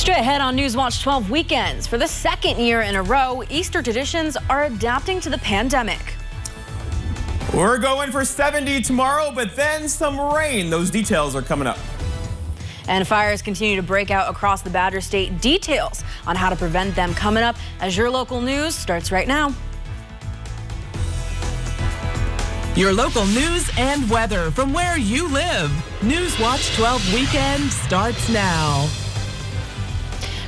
Straight ahead on Newswatch 12 weekends. For the second year in a row, Easter traditions are adapting to the pandemic. We're going for 70 tomorrow, but then some rain. Those details are coming up. And fires continue to break out across the Badger State. Details on how to prevent them coming up as your local news starts right now. Your local news and weather from where you live. Newswatch 12 weekend starts now.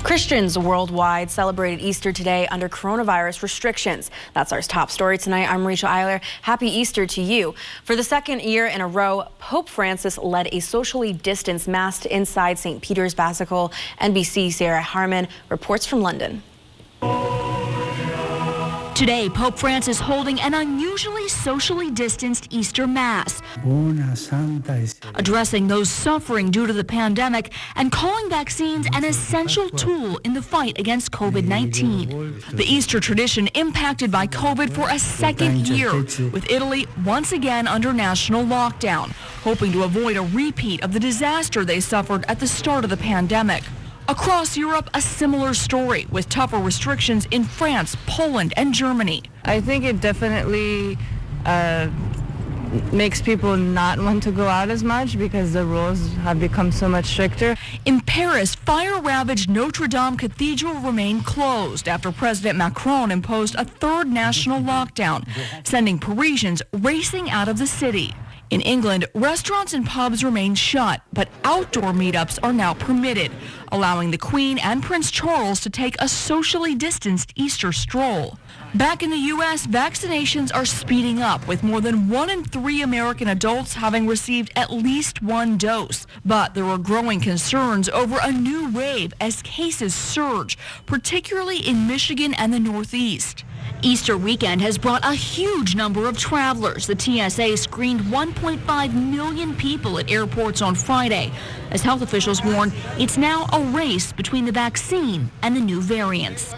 Christians worldwide celebrated Easter today under coronavirus restrictions. That's our top story tonight. I'm Rachel Eiler. Happy Easter to you. For the second year in a row, Pope Francis led a socially distanced mass inside St. Peter's Basilica. NBC Sarah Harmon reports from London. Today, Pope Francis holding an unusually socially distanced Easter Mass, addressing those suffering due to the pandemic and calling vaccines an essential tool in the fight against COVID-19. The Easter tradition impacted by COVID for a second year, with Italy once again under national lockdown, hoping to avoid a repeat of the disaster they suffered at the start of the pandemic. Across Europe, a similar story with tougher restrictions in France, Poland, and Germany. I think it definitely makes people not want to go out as much because the rules have become so much stricter. In Paris, fire-ravaged Notre Dame Cathedral remained closed after President Macron imposed a third national lockdown, sending Parisians racing out of the city. In England, restaurants and pubs remain shut, but outdoor meetups are now permitted, allowing the Queen and Prince Charles to take a socially distanced Easter stroll. Back in the U.S., vaccinations are speeding up, with more than 1 in 3 American adults having received at least one dose. But there are growing concerns over a new wave as cases surge, particularly in Michigan and the Northeast. Easter weekend has brought a huge number of travelers. The TSA screened 1.5 million people at airports on Friday. As health officials warn, it's now a race between the vaccine and the new variants.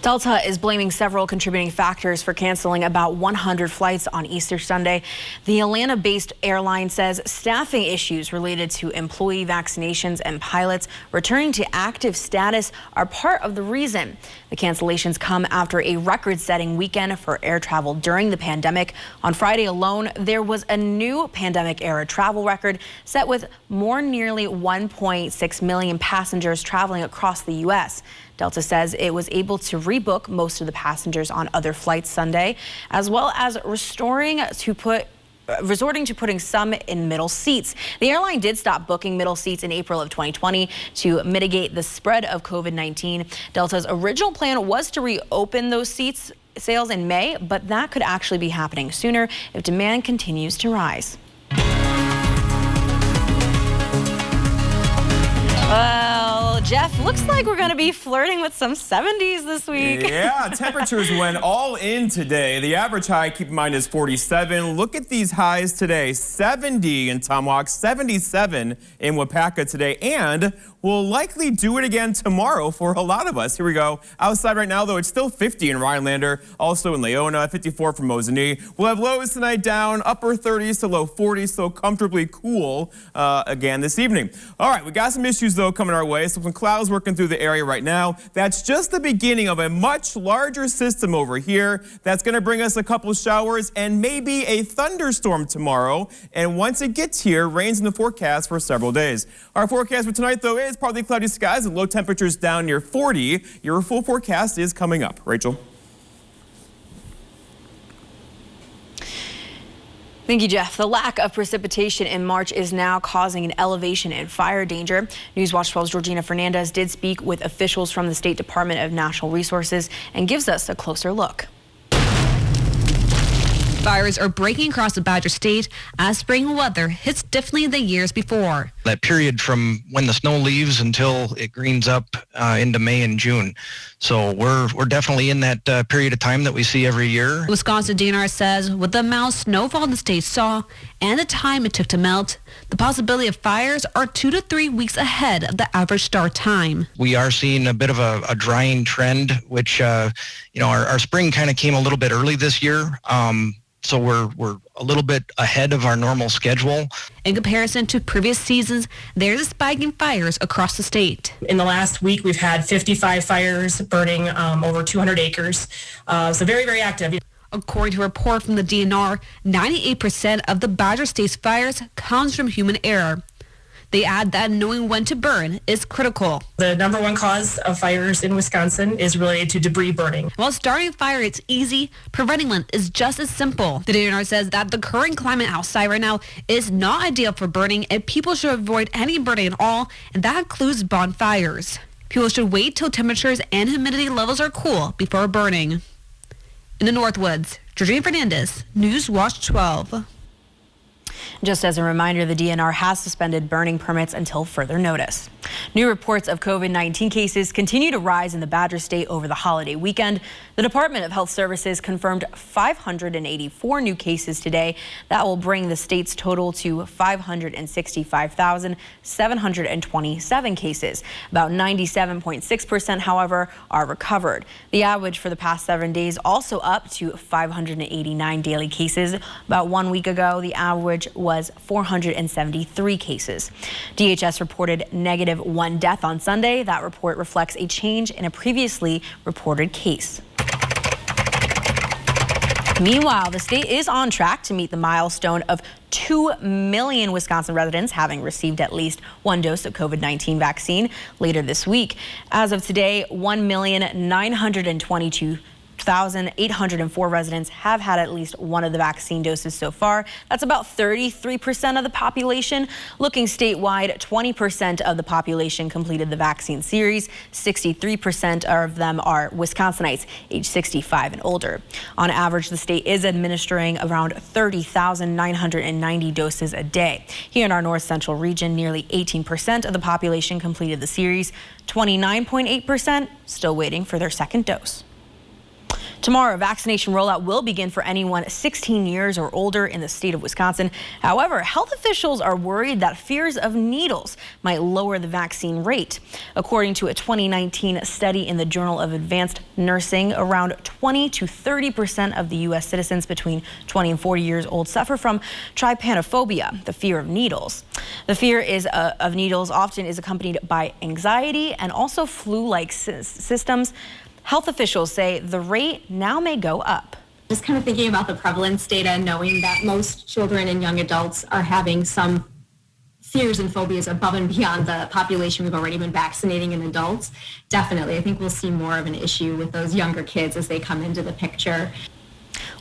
Delta is blaming several contributing factors for canceling about 100 flights on Easter Sunday. The Atlanta-based airline says staffing issues related to employee vaccinations and pilots returning to active status are part of the reason. The cancellations come after a record-setting weekend for air travel during the pandemic. On Friday alone, there was a new pandemic-era travel record set with nearly 1.6 million passengers traveling across the U.S. Delta says it was able to rebook most of the passengers on other flights Sunday, as well as resorting to putting some in middle seats. The airline did stop booking middle seats in April of 2020 to mitigate the spread of COVID-19. Delta's original plan was to reopen those seats sales in May, but that could actually be happening sooner if demand continues to rise. Well, Jeff, looks like we're going to be flirting with some 70s this week. Yeah, temperatures went all in today. The average high, keep in mind, is 47. Look at these highs today. 70 in Tomahawk, 77 in Wapaka today, and we'll likely do it again tomorrow for a lot of us. Here we go. Outside right now, though, it's still 50 in Rhinelander, also in Leona, 54 for Mosinee. We'll have lows tonight down, upper 30s to low 40s, so comfortably cool again this evening. All right, we got some issues, though, coming our way. Some clouds working through the area right now. That's just the beginning of a much larger system over here that's going to bring us a couple showers and maybe a thunderstorm tomorrow. And once it gets here, rains in the forecast for several days. Our forecast for tonight, though, is partly cloudy skies and low temperatures down near 40. Your full forecast is coming up. Rachel. Thank you, Jeff. The lack of precipitation in March is now causing an elevation in fire danger. Newswatch 12's Georgina Fernandez did speak with officials from the State Department of Natural Resources and gives us a closer look. Fires are breaking across the Badger State as spring weather hits differently than years before. That period from when the snow leaves until it greens up into May and June. So we're definitely in that period of time that we see every year. Wisconsin DNR says with the amount of snowfall the state saw and the time it took to melt, the possibility of fires are 2 to 3 weeks ahead of the average start time. We are seeing a bit of a drying trend, which, our spring kind of came a little bit early this year. So we're a little bit ahead of our normal schedule. In comparison to previous seasons, there's a spike in fires across the state. In the last week, we've had 55 fires burning over 200 acres. So very, very active. According to a report from the DNR, 98% of the Badger State's fires comes from human error. They add that knowing when to burn is critical. The number one cause of fires in Wisconsin is related to debris burning. While starting a fire is easy, preventing one is just as simple. The DNR says that the current climate outside right now is not ideal for burning, and people should avoid any burning at all, and that includes bonfires. People should wait till temperatures and humidity levels are cool before burning. In the Northwoods, Georgina Fernandez, Newswatch 12. Just as a reminder, the DNR has suspended burning permits until further notice. New reports of COVID-19 cases continue to rise in the Badger State over the holiday weekend. The Department of Health Services confirmed 584 new cases today. That will bring the state's total to 565,727 cases. About 97.6%, however, are recovered. The average for the past 7 days also up to 589 daily cases. About 1 week ago, the average was 473 cases. DHS reported -1 death on Sunday. That report reflects a change in a previously reported case. Meanwhile, the state is on track to meet the milestone of 2 million Wisconsin residents having received at least one dose of COVID-19 vaccine later this week. As of today, 1,922,804 residents have had at least one of the vaccine doses so far. That's about 33% of the population. Looking statewide, 20% of the population completed the vaccine series. 63% of them are Wisconsinites age 65 and older. On average, the state is administering around 30,990 doses a day. Here in our north central region, nearly 18% of the population completed the series. 29.8% still waiting for their second dose. Tomorrow, vaccination rollout will begin for anyone 16 years or older in the state of Wisconsin. However, health officials are worried that fears of needles might lower the vaccine rate. According to a 2019 study in the Journal of Advanced Nursing, around 20 to 30% of the U.S. citizens between 20 and 40 years old suffer from trypanophobia, the fear of needles. The fear of needles often is accompanied by anxiety and also flu-like symptoms. Health officials say the rate now may go up. Just kind of thinking about the prevalence data, knowing that most children and young adults are having some fears and phobias above and beyond the population we've already been vaccinating in adults. Definitely, I think we'll see more of an issue with those younger kids as they come into the picture.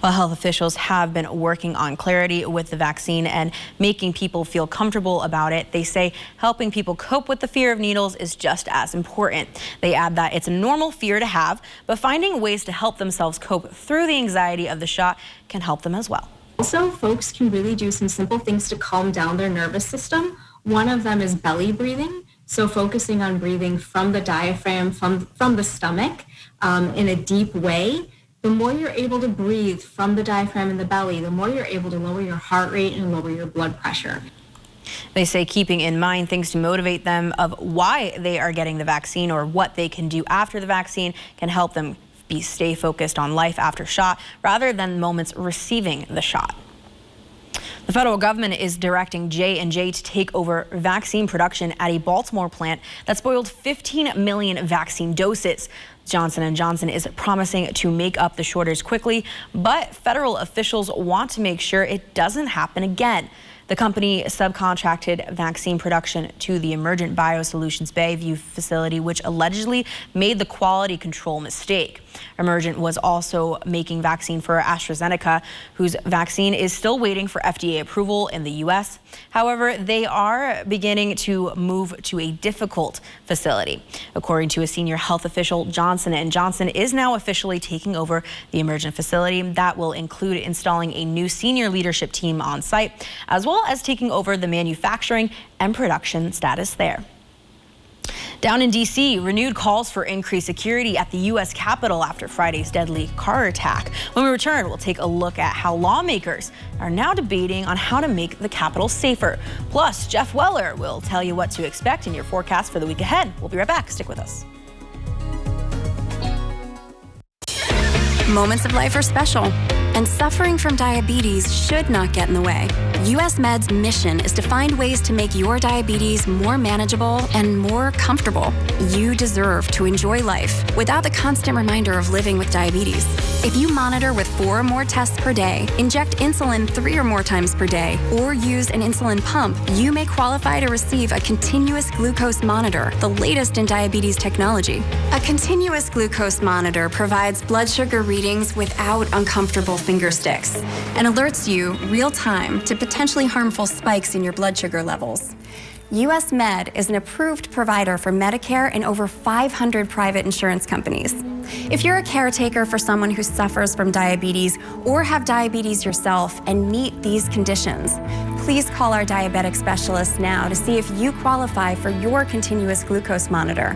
Well, health officials have been working on clarity with the vaccine and making people feel comfortable about it. They say helping people cope with the fear of needles is just as important. They add that it's a normal fear to have, but finding ways to help themselves cope through the anxiety of the shot can help them as well. Also, folks can really do some simple things to calm down their nervous system. One of them is belly breathing. So focusing on breathing from the diaphragm, from the stomach in a deep way. The more you're able to breathe from the diaphragm and the belly, the more you're able to lower your heart rate and lower your blood pressure. They say keeping in mind things to motivate them of why they are getting the vaccine or what they can do after the vaccine can help them stay focused on life after shot rather than moments receiving the shot. The federal government is directing J&J to take over vaccine production at a Baltimore plant that spoiled 15 million vaccine doses. Johnson & Johnson is promising to make up the shortage quickly, but federal officials want to make sure it doesn't happen again. The company subcontracted vaccine production to the Emergent Biosolutions Bayview facility, which allegedly made the quality control mistake. Emergent was also making vaccine for AstraZeneca, whose vaccine is still waiting for FDA approval in the U.S. However, they are beginning to move to a difficult facility. According to a senior health official, Johnson & Johnson is now officially taking over the Emergent facility. That will include installing a new senior leadership team on site, as well as taking over the manufacturing and production status there. Down in D.C., renewed calls for increased security at the U.S. Capitol after Friday's deadly car attack. When we return, we'll take a look at how lawmakers are now debating on how to make the Capitol safer. Plus, Jeff Weller will tell you what to expect in your forecast for the week ahead. We'll be right back. Stick with us. Moments of life are special, And suffering from diabetes should not get in the way. US Med's mission is to find ways to make your diabetes more manageable and more comfortable. You deserve to enjoy life without the constant reminder of living with diabetes. If you monitor with 4 or more tests per day, inject insulin 3 or more times per day, or use an insulin pump, you may qualify to receive a continuous glucose monitor, the latest in diabetes technology. A continuous glucose monitor provides blood sugar readings without uncomfortable finger sticks and alerts you real time to potentially harmful spikes in your blood sugar levels. US Med is an approved provider for Medicare and over 500 private insurance companies. If you're a caretaker for someone who suffers from diabetes or have diabetes yourself and meet these conditions, please call our diabetic specialist now to see if you qualify for your continuous glucose monitor.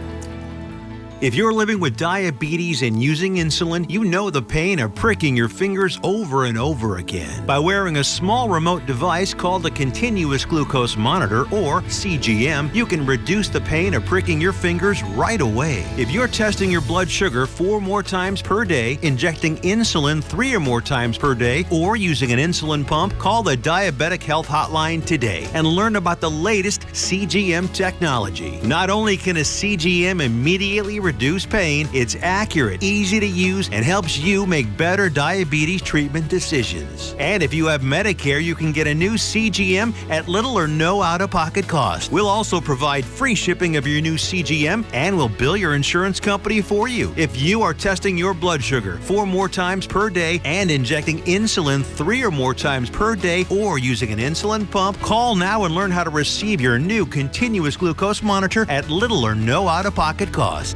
If you're living with diabetes and using insulin, you know the pain of pricking your fingers over and over again. By wearing a small remote device called a continuous glucose monitor, or CGM, you can reduce the pain of pricking your fingers right away. If you're testing your blood sugar 4 more times per day, injecting insulin 3 or more times per day, or using an insulin pump, call the Diabetic Health Hotline today and learn about the latest CGM technology. Not only can a CGM immediately reduce pain, it's accurate, easy to use, and helps you make better diabetes treatment decisions. And if you have Medicare, you can get a new CGM at little or no out-of-pocket cost. We'll also provide free shipping of your new CGM, and we'll bill your insurance company for you. If you are testing your blood sugar 4 more times per day and injecting insulin 3 or more times per day, or using an insulin pump, call now and learn how to receive your new continuous glucose monitor at little or no out-of-pocket cost.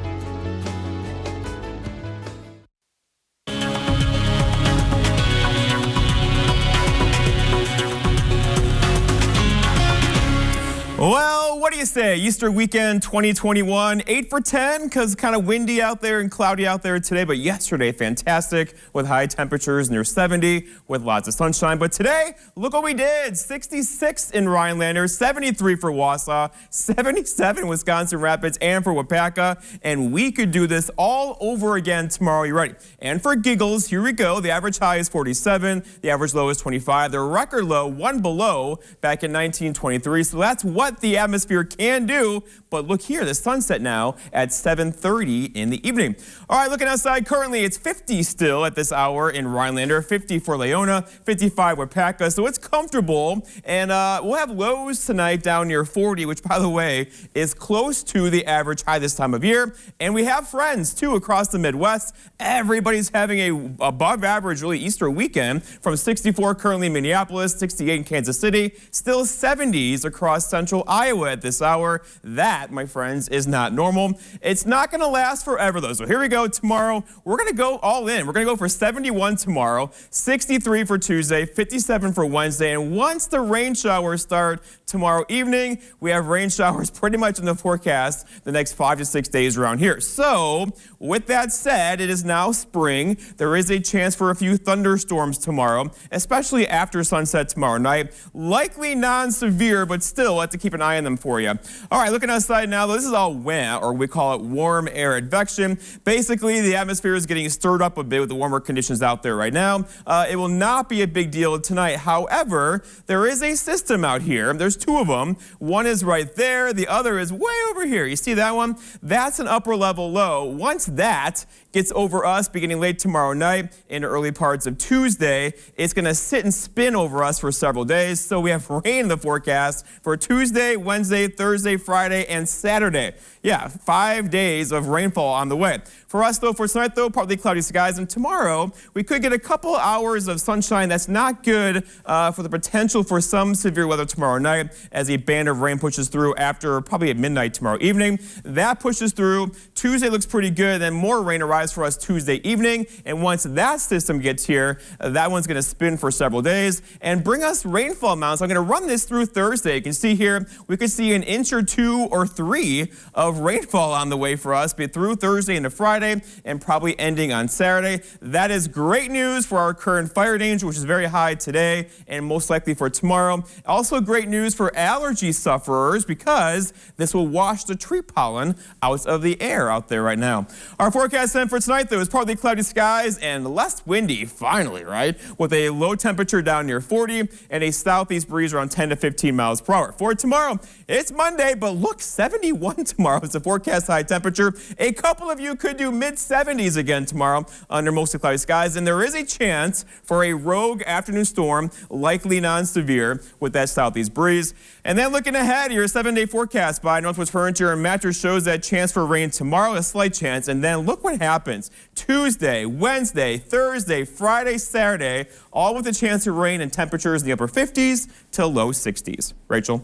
Well, what do you say? Easter weekend 2021, 8 for 10, because kind of windy out there and cloudy out there today. But yesterday, fantastic with high temperatures near 70 with lots of sunshine. But today, look what we did. 66 in Rhinelander, 73 for Wausau, 77 Wisconsin Rapids, and for Wapaka. And we could do this all over again tomorrow. You ready? And for giggles, here we go. The average high is 47. The average low is 25. The record low, 1 below, back in 1923. So that's what the atmosphere can do. But look here, the sunset now at 7:30 in the evening. All right, looking outside, currently it's 50 still at this hour in Rhinelander, 50 for Leona, 55 Wapaka, so it's comfortable. And we'll have lows tonight down near 40, which, by the way, is close to the average high this time of year. And we have friends, too, across the Midwest. Everybody's having a above average, really, Easter weekend, from 64 currently in Minneapolis, 68 in Kansas City, still 70s across central Iowa at this hour. That, my friends, is not normal. It's not going to last forever, though. So here we go. Tomorrow, we're going to go all in. We're going to go for 71 tomorrow, 63 for Tuesday, 57 for Wednesday. And once the rain showers start tomorrow evening, we have rain showers pretty much in the forecast the next 5 to 6 days around here. So with that said, it is now spring. There is a chance for a few thunderstorms tomorrow, especially after sunset tomorrow night. Likely non-severe, but still, we'll have to keep an eye on them for you. All right, looking outside now, this is all WAM, or we call it warm air advection. Basically, the atmosphere is getting stirred up a bit with the warmer conditions out there right now. It will not be a big deal tonight. However, there is a system out here. There's 2 of them. One is right there. The other is way over here. You see that one? That's an upper level low. Once that gets over us beginning late tomorrow night into early parts of Tuesday, it's going to sit and spin over us for several days. So we have rain in the forecast for Tuesday, Wednesday, Thursday, Friday, and Saturday. Yeah, 5 days of rainfall on the way. For us, though, for tonight, though, partly cloudy skies. And tomorrow, we could get a couple hours of sunshine. That's not good for the potential for some severe weather tomorrow night as a band of rain pushes through after probably at midnight tomorrow evening. That pushes through. Tuesday looks pretty good. Then more rain arrives for us Tuesday evening. And once that system gets here, that one's going to spin for several days and bring us rainfall amounts. I'm going to run this through Thursday. You can see here, we could see an inch or 2 or 3 of rainfall on the way for us, be through Thursday into Friday and probably ending on Saturday. That is great news for our current fire danger, which is very high today and most likely for tomorrow. Also great news for allergy sufferers because this will wash the tree pollen out of the air out there right now. Our forecast then for for tonight, though, is partly cloudy skies and less windy, finally, right? With a low temperature down near 40 and a southeast breeze around 10 to 15 miles per hour. For tomorrow, it's Monday, but look, 71 tomorrow is the forecast high temperature. A couple of you could do mid-70s again tomorrow under mostly cloudy skies, and there is a chance for a rogue afternoon storm, likely non-severe, with that southeast breeze. And then looking ahead, your 7-day forecast by Northwest Furniture and Mattress shows that chance for rain tomorrow, a slight chance. And then look what happens Tuesday, Wednesday, Thursday, Friday, Saturday, all with a chance of rain and temperatures in the upper 50s to low 60s. Rachel.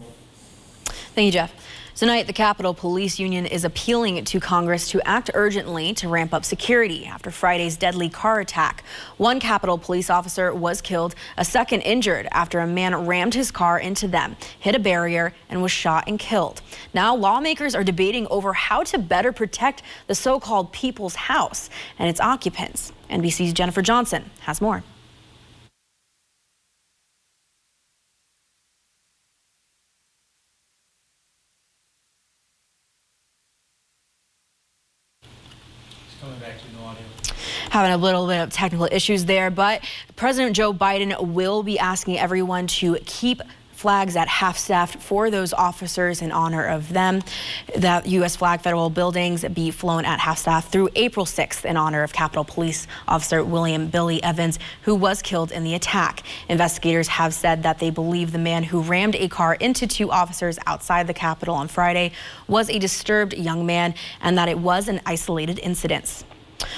Thank you, Jeff. Tonight, the Capitol Police Union is appealing to Congress to act urgently to ramp up security after Friday's deadly car attack. One Capitol police officer was killed, a second injured after a man rammed his car into them, hit a barrier, and was shot and killed. Now, lawmakers are debating over how to better protect the so-called People's House and its occupants. NBC's Jennifer Johnson has more. Having a little bit of technical issues there, but President Joe Biden will be asking everyone to keep flags at half-staff for those officers in honor of them. The U.S. flag federal buildings be flown at half-staff through April 6th in honor of Capitol Police Officer William Billy Evans, who was killed in the attack. Investigators have said that they believe the man who rammed a car into two officers outside the Capitol on Friday was a disturbed young man and that it was an isolated incident.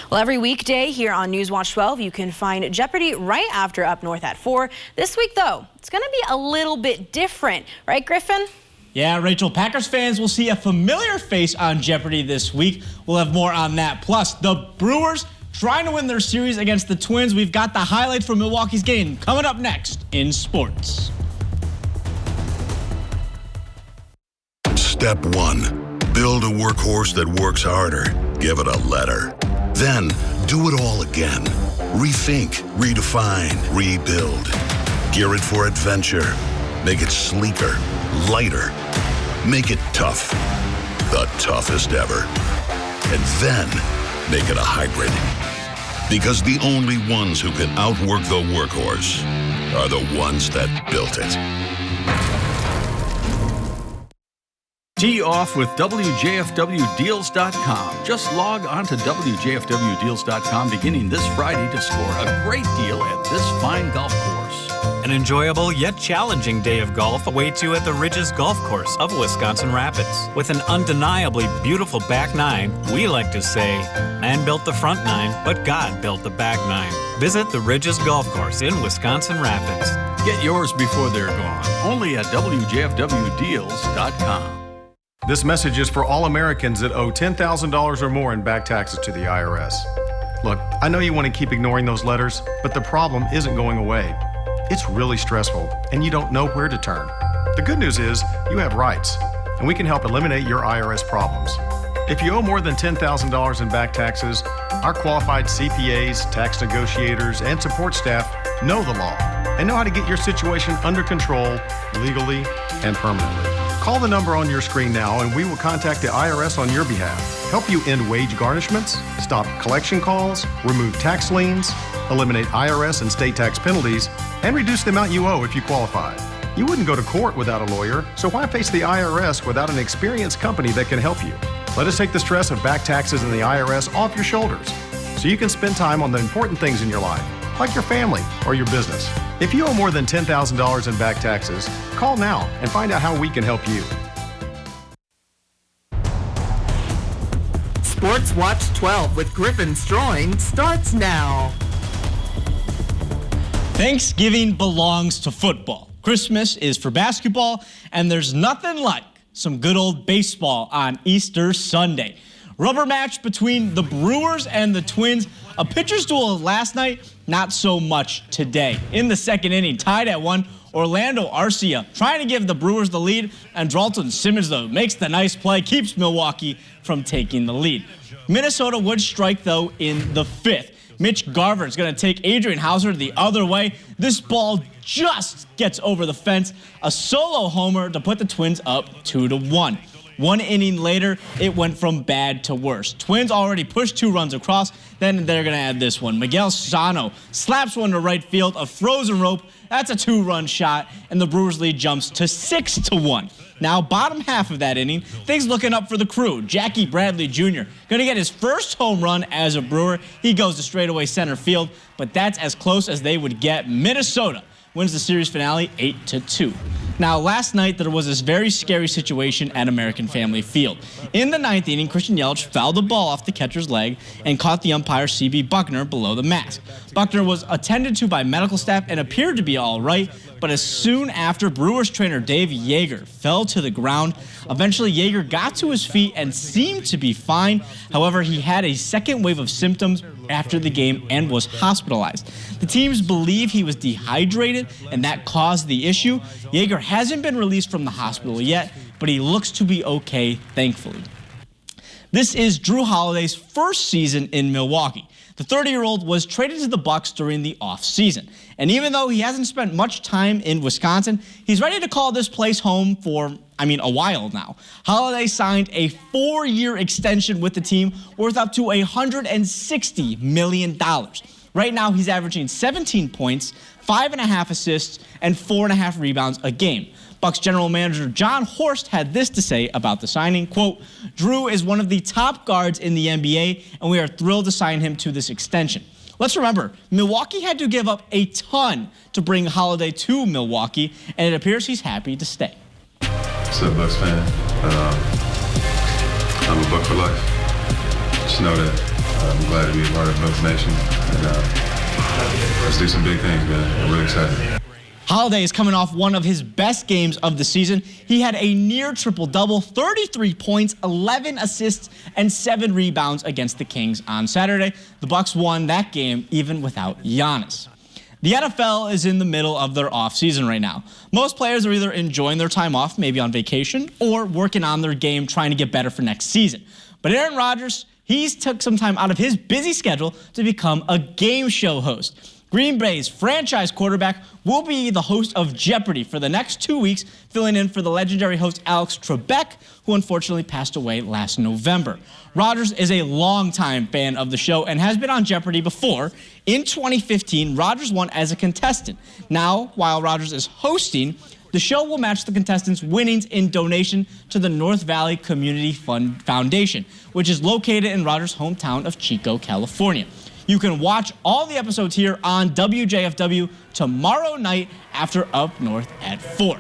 Well, every weekday here on Newswatch 12, you can find Jeopardy right after Up North at 4. This week, though, it's going to be a little bit different. Right, Griffin? Yeah, Rachel, Packers fans will see a familiar face on Jeopardy this week. We'll have more on that. Plus, the Brewers trying to win their series against the Twins. We've got the highlights from Milwaukee's game coming up next in sports. Step 1. Build a workhorse that works harder. Give it a letter. Then, do it all again. Rethink, redefine, rebuild. Gear it for adventure. Make it sleeker, lighter. Make it tough. The toughest ever. And then, make it a hybrid. Because the only ones who can outwork the workhorse are the ones that built it. Tee off with WJFWdeals.com. Just log on to WJFWdeals.com beginning this Friday to score a great deal at this fine golf course. An enjoyable yet challenging day of golf awaits you at the Ridges Golf Course of Wisconsin Rapids. With an undeniably beautiful back nine, we like to say, man built the front nine, but God built the back nine. Visit the Ridges Golf Course in Wisconsin Rapids. Get yours before they're gone. Only at WJFWdeals.com. This message is for all Americans that owe $10,000 or more in back taxes to the IRS. Look, I know you want to keep ignoring those letters, but the problem isn't going away. It's really stressful, and you don't know where to turn. The good news is you have rights, and we can help eliminate your IRS problems. If you owe more than $10,000 in back taxes, our qualified CPAs, tax negotiators, and support staff know the law and know how to get your situation under control legally and permanently. Call the number on your screen now and we will contact the IRS on your behalf, help you end wage garnishments, stop collection calls, remove tax liens, eliminate IRS and state tax penalties, and reduce the amount you owe if you qualify. You wouldn't go to court without a lawyer, so why face the IRS without an experienced company that can help you? Let us take the stress of back taxes and the IRS off your shoulders so you can spend time on the important things in your life, like your family or your business. If you owe more than $10,000 in back taxes, call now and find out how we can help you. Sports Watch 12 with Griffin Stroing starts now. Thanksgiving belongs to football. Christmas is for basketball, and there's nothing like some good old baseball on Easter Sunday. Rubber match between the Brewers and the Twins. A pitcher's duel last night, not so much today. In the second inning, tied at 1, Orlando Arcia trying to give the Brewers the lead, and Dralton Simmons, though, makes the nice play, keeps Milwaukee from taking the lead. Minnesota would strike, though, in the 5th. Mitch Garver is going to take Adrian Hauser the other way. This ball just gets over the fence. A solo homer to put the Twins up 2-1. 1 inning later, it went from bad to worse. Twins already pushed 2 runs across, then they're going to add this one. Miguel Sano slaps one to right field, a frozen rope. That's a 2-run shot, and the Brewers lead jumps to 6-1. Now, bottom half of that inning, things looking up for the crew. Jackie Bradley Jr. going to get his first home run as a Brewer. He goes to straightaway center field, but that's as close as they would get. Minnesota wins the series finale 8-2. Now, last night, there was this very scary situation at American Family Field. In the 9th inning, Christian Yelich fouled the ball off the catcher's leg and caught the umpire, C.B. Buckner, below the mask. Buckner was attended to by medical staff and appeared to be all right, but as soon after, Brewers trainer Dave Yeager fell to the ground. Eventually, Yeager got to his feet and seemed to be fine. However, he had a second wave of symptoms after the game and was hospitalized. The teams believe he was dehydrated and that caused the issue. Yeager hasn't been released from the hospital yet, but he looks to be okay, thankfully. This is Drew Holiday's first season in Milwaukee. The 30-year-old was traded to the Bucks during the offseason. And even though he hasn't spent much time in Wisconsin, he's ready to call this place home for, a while now. Holiday signed a 4-year extension with the team worth up to $160 million. Right now, he's averaging 17 points, 5.5 assists, and 4.5 rebounds a game. Bucks general manager John Horst had this to say about the signing, quote, "Drew is one of the top guards in the NBA, and we are thrilled to sign him to this extension." Let's remember, Milwaukee had to give up a ton to bring Holiday to Milwaukee, and it appears he's happy to stay. What's up, Bucks fan? I'm a Buck for life. Just know that I'm glad to be a part of Bucks Nation, and let's do some big things, man. I'm really excited. Holiday is coming off one of his best games of the season. He had a near triple-double, 33 points, 11 assists, and 7 rebounds against the Kings on Saturday. The Bucks won that game even without Giannis. The NFL is in the middle of their offseason right now. Most players are either enjoying their time off, maybe on vacation, or working on their game, trying to get better for next season. But Aaron Rodgers, he's took some time out of his busy schedule to become a game show host. Green Bay's franchise quarterback will be the host of Jeopardy for the next 2 weeks, filling in for the legendary host Alex Trebek, who unfortunately passed away last November. Rodgers is a longtime fan of the show and has been on Jeopardy before. In 2015, Rodgers won as a contestant. Now, while Rodgers is hosting, the show will match the contestants' winnings in donation to the North Valley Community Fund Foundation, which is located in Rodgers' hometown of Chico, California. You can watch all the episodes here on WJFW tomorrow night after Up North at 4.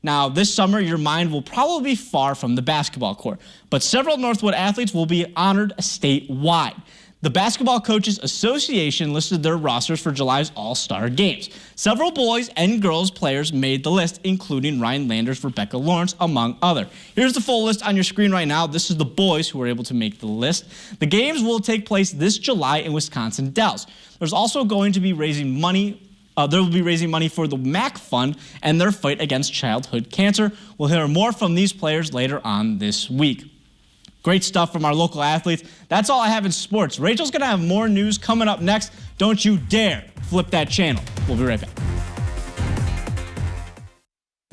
Now, this summer, your mind will probably be far from the basketball court, but several Northwood athletes will be honored statewide. The Basketball Coaches Association listed their rosters for July's All-Star Games. Several boys and girls players made the list, including Ryan Landers, Rebecca Lawrence, among others. Here's the full list on your screen right now. This is the boys who were able to make the list. The games will take place this July in Wisconsin Dells. There's also going to be raising money. They will be raising money for the MAC Fund and their fight against childhood cancer. We'll hear more from these players later on this week. Great stuff from our local athletes. That's all I have in sports. Rachel's going to have more news coming up next. Don't you dare flip that channel. We'll be right back.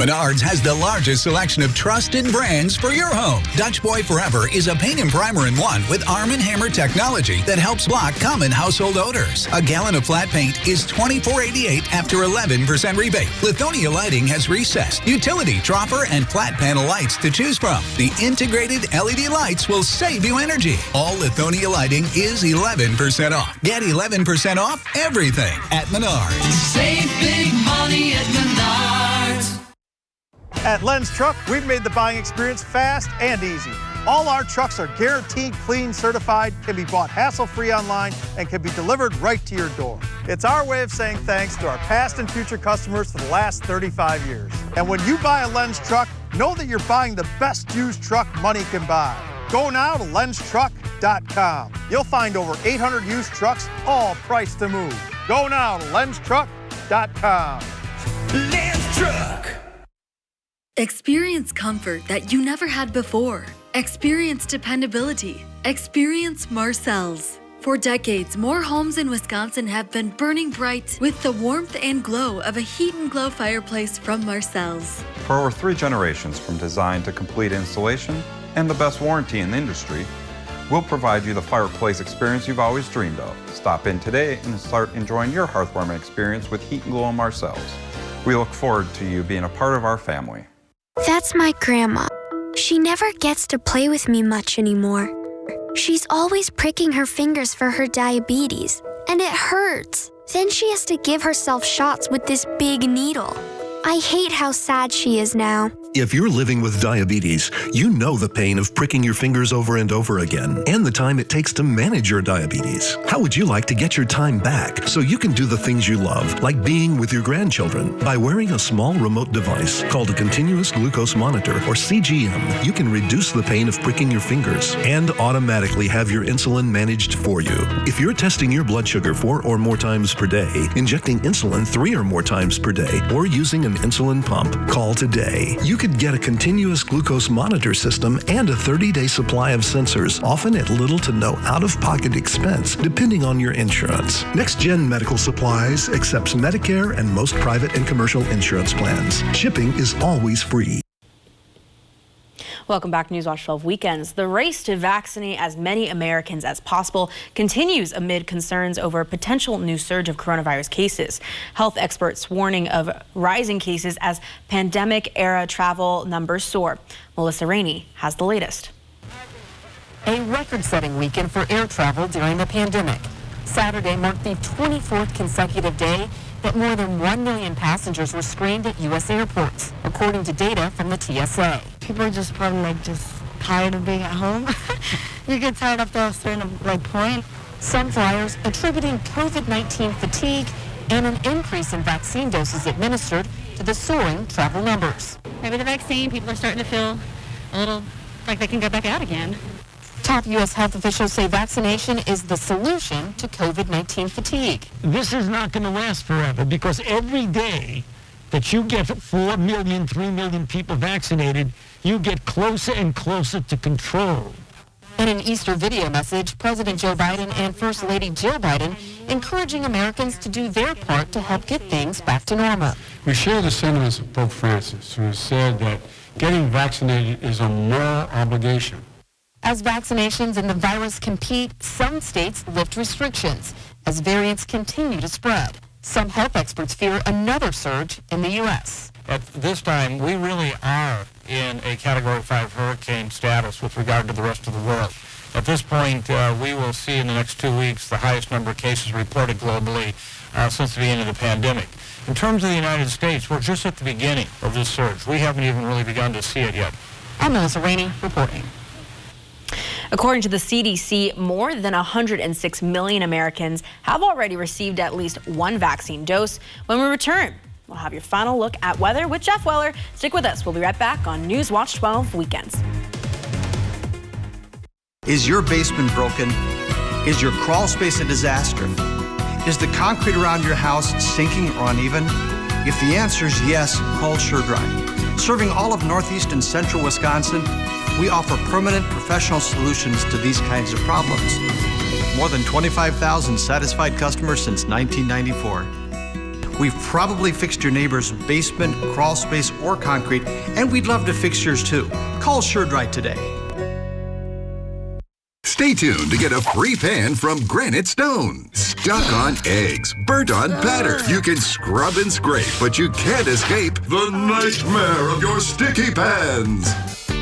Menards has the largest selection of trusted brands for your home. Dutch Boy Forever is a paint and primer in one with Arm & Hammer technology that helps block common household odors. A gallon of flat paint is $24.88 after 11% rebate. Lithonia Lighting has recessed, utility, dropper, and flat panel lights to choose from. The integrated LED lights will save you energy. All Lithonia Lighting is 11% off. Get 11% off everything at Menards. Save big money at Menards. At Len's Truck, we've made the buying experience fast and easy. All our trucks are guaranteed clean, certified, can be bought hassle-free online, and can be delivered right to your door. It's our way of saying thanks to our past and future customers for the last 35 years. And when you buy a Len's Truck, know that you're buying the best used truck money can buy. Go now to lenstruck.com. You'll find over 800 used trucks, all priced to move. Go now to lenstruck.com. Len's Truck. Experience comfort that you never had before. Experience dependability. Experience Marcel's. For decades, more homes in Wisconsin have been burning bright with the warmth and glow of a heat and glow fireplace from Marcel's. For over 3 generations, from design to complete installation and the best warranty in the industry, we'll provide you the fireplace experience you've always dreamed of. Stop in today and start enjoying your hearthwarming experience with Heat and Glow and Marcel's. We look forward to you being a part of our family. That's my grandma. She never gets to play with me much anymore. She's always pricking her fingers for her diabetes, and it hurts. Then she has to give herself shots with this big needle. I hate how sad she is now. If you're living with diabetes, you know the pain of pricking your fingers over and over again and the time it takes to manage your diabetes. How would you like to get your time back so you can do the things you love, like being with your grandchildren? By wearing a small remote device called a continuous glucose monitor, or CGM, you can reduce the pain of pricking your fingers and automatically have your insulin managed for you. If you're testing your blood sugar 4 or more times per day, injecting insulin 3 or more times per day, or using an insulin pump, call today. You could get a continuous glucose monitor system and a 30-day supply of sensors, often at little to no out-of-pocket expense, depending on your insurance. NextGen Medical Supplies accepts Medicare and most private and commercial insurance plans. Shipping is always free. Welcome back to Newswatch 12 Weekends. The race to vaccinate as many Americans as possible continues amid concerns over a potential new surge of coronavirus cases. Health experts warning of rising cases as pandemic-era travel numbers soar. Melissa Rainey has the latest. A record-setting weekend for air travel during the pandemic. Saturday marked the 24th consecutive day that more than 1 million passengers were screened at U.S. airports, according to data from the TSA. People are just probably just tired of being at home. You get tired after a certain point. Some flyers attributing COVID-19 fatigue and an increase in vaccine doses administered to the soaring travel numbers. Maybe the vaccine, people are starting to feel a little like they can go back out again. Top U.S. health officials say vaccination is the solution to COVID-19 fatigue. This is not going to last forever because every day that you get 4 million, 3 million people vaccinated, you get closer and closer to control. In an Easter video message, President Joe Biden and First Lady Jill Biden encouraging Americans to do their part to help get things back to normal. We share the sentiments of Pope Francis, who has said that getting vaccinated is a moral obligation. As vaccinations and the virus compete, some states lift restrictions as variants continue to spread. Some health experts fear another surge in the U.S. At this time, we really are in a Category 5 hurricane status with regard to the rest of the world. At this point, we will see in the next 2 weeks the highest number of cases reported globally since the beginning of the pandemic. In terms of the United States, we're just at the beginning of this surge. We haven't even really begun to see it yet. I'm Melissa Rainey reporting. According to the CDC, more than 106 million Americans have already received at least one vaccine dose. When we return, we'll have your final look at weather with Jeff Weller. Stick with us. We'll be right back on Newswatch 12 Weekends. Is your basement broken? Is your crawl space a disaster? Is the concrete around your house sinking or uneven? If the answer is yes, call SureDry. Serving all of northeast and central Wisconsin, we offer permanent professional solutions to these kinds of problems. More than 25,000 satisfied customers since 1994. We've probably fixed your neighbor's basement, crawl space, or concrete, and we'd love to fix yours too. Call SureDry today. Stay tuned to get a free pan from Granite Stone. Stuck on eggs, burnt on batter. You can scrub and scrape, but you can't escape the nightmare of your sticky pans.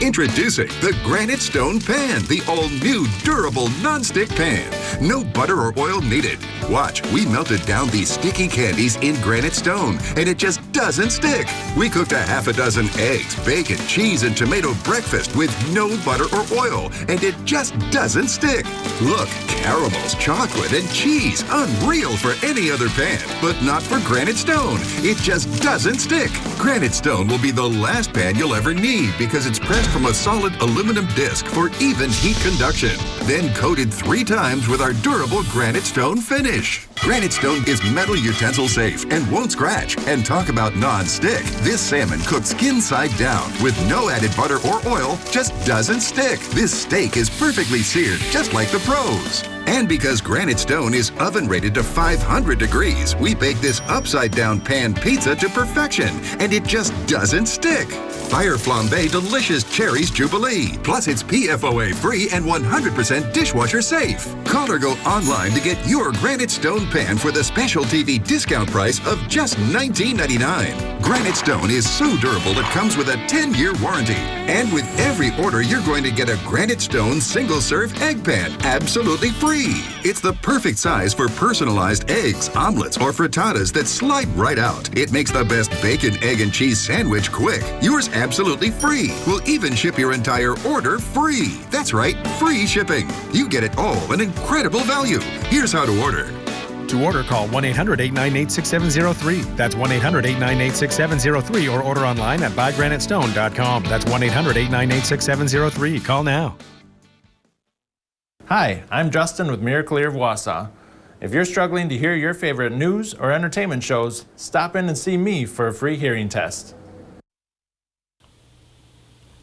Introducing the Granite Stone Pan, the all-new durable non-stick pan. No butter or oil needed. Watch, we melted down these sticky candies in Granite Stone, and it just doesn't stick. We cooked a half a dozen eggs, bacon, cheese, and tomato breakfast with no butter or oil, and it just doesn't stick. Look, caramels, chocolate, and cheese. Unreal for any other pan, but not for Granite Stone. It just doesn't stick. Granite Stone will be the last pan you'll ever need because it's pressed from a solid aluminum disc for even heat conduction. Then coated 3 times with our durable Granite Stone finish. Granite Stone is metal utensil safe and won't scratch. And talk about non-stick. This salmon cooked skin side down with no added butter or oil just doesn't stick. This steak is perfectly seared just like the pros. And because Granite Stone is oven rated to 500 degrees, we bake this upside down pan pizza to perfection, and it just doesn't stick. Fire Flambe Delicious Cherries Jubilee. Plus, it's PFOA free and 100% dishwasher safe. Call or go online to get your Granite Stone pan for the special TV discount price of just $19.99. Granite Stone is so durable it comes with a 10-year warranty. And with every order, you're going to get a Granite Stone single-serve egg pan absolutely free. It's the perfect size for personalized eggs, omelets, or frittatas that slide right out. It makes the best bacon, egg, and cheese sandwich quick. Yours absolutely free. We'll even ship your entire order free. That's right, free shipping. You get it all, an incredible value. Here's how to order. To order, call 1-800-898-6703. That's 1-800-898-6703, or order online at buygranitestone.com. That's 1-800-898-6703. Call now. Hi, I'm Justin with Miracle-Ear of Wausau. If you're struggling to hear your favorite news or entertainment shows, stop in and see me for a free hearing test.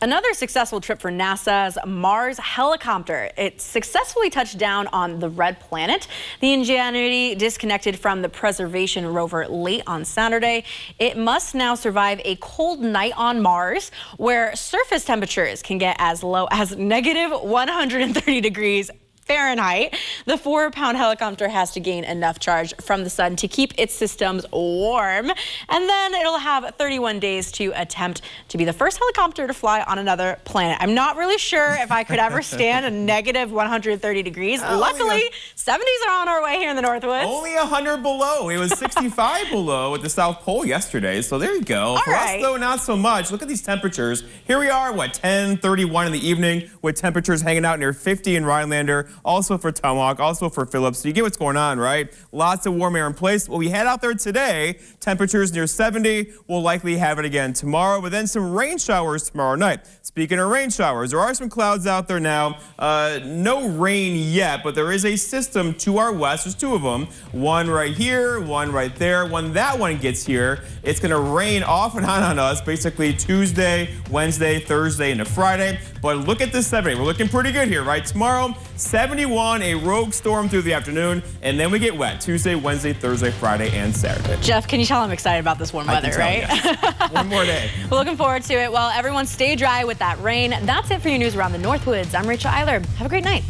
Another successful trip for NASA's Mars helicopter. It successfully touched down on the red planet. The Ingenuity disconnected from the preservation rover late on Saturday. It must now survive a cold night on Mars, where surface temperatures can get as low as negative 130 degrees Fahrenheit. The 4-pound helicopter has to gain enough charge from the sun to keep its systems warm, and then it'll have 31 days to attempt to be the first helicopter to fly on another planet. I'm not really sure if I could ever stand a negative 130 degrees. Luckily, 70s are on our way here in the Northwoods. Only 100 below. It was 65 below at the South Pole yesterday, so there you go. For us, though, not so much. Look at these temperatures. Here we are, 10:31 in the evening, with temperatures hanging out near 50 in Rhinelander, also for Tomahawk, also for Phillips. So you get what's going on, right? Lots of warm air in place. Well, we head out there today, temperatures near 70. We'll likely have it again tomorrow, but then some rain showers tomorrow night. Speaking of rain showers, there are some clouds out there now. No rain yet, but there is a system to our west. There's two of them. One right here, one right there. When that one gets here, it's going to rain off and on us basically Tuesday, Wednesday, Thursday, into Friday. But look at this 70. We're looking pretty good here, right? Tomorrow, 71, a rogue storm through the afternoon, and then we get wet Tuesday, Wednesday, Thursday, Friday, and Saturday. Jeff, can you tell I'm excited about this warm weather, right? Yes. One more day. We're looking forward to it. Well, everyone stay dry with that rain. That's it for your news around the Northwoods. I'm Rachel Eiler. Have a great night.